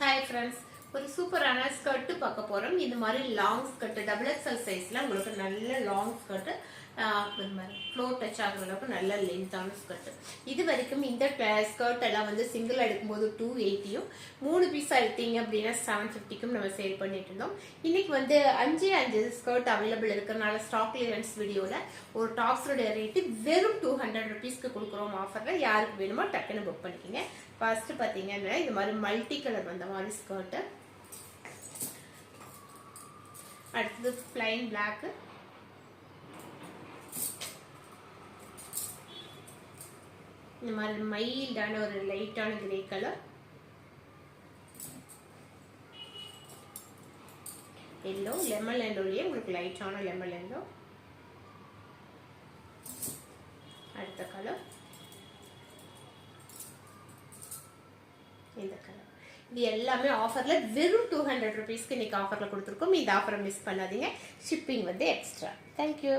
Hi friends, ஒரு சூப்பரான skirt பார்க்க போறோம். இந்த மாதிரி லாங் ஸ்கர்ட் டபுள் எக்ஸ்எல் சைஸ்ல உங்களுக்கு நல்ல லாங் ஸ்கர்ட் இந்த மாதிரி ஃப்ளோர் டச் ஆகுற அளவுக்கு நல்ல லென்த்தான ஸ்கர்ட். இது வரைக்கும் இந்த ஸ்கர்ட் எல்லாம் வந்து சிங்கிள் எடுக்கும்போது 280யும் 3 பீஸா எடுத்தீங்க அப்படின்னா 750க்கும் நம்ம சேல் பண்ணிட்டு இருந்தோம். இன்னைக்கு வந்து 5 ஸ்கர்ட் அவைலபிள் இருக்கிறனால ஸ்டாக் கிளியரன்ஸ் வீடியோல ஒரு டாப்ஸோட ரேட்டு வெறும் 200 ருபீஸ்க்கு கொடுக்குறோம் ஆஃபர்ல. யாருக்கு வேணுமோ டக்குன்னு புக் பண்ணிக்கோங்க. ஃபர்ஸ்ட் பாத்தீங்கன்னா இது மாதிரி மல்டி கலர் வந்த மாதிரி ஸ்கர்ட், அடுத்தது பிளைன் பிளாக், இந்த மாதிரி மைல்டான ஒரு லைட்டான கிரே கலர், எல்லோ லெமன் எல்லோலயே உங்களுக்கு லைட்டான லெமன் எல்லோ, அடுத்த கலர் இந்த கலர். இது எல்லாமே ஆஃபர்ல வெறும் 200 ருபீஸ்க்கு இன்னைக்கு ஆஃபர்ல கொடுத்துருக்கோம். இந்த ஆஃபரை மிஸ் பண்ணாதீங்க. ஷிப்பிங் வந்து எக்ஸ்ட்ரா. தேங்க்யூ.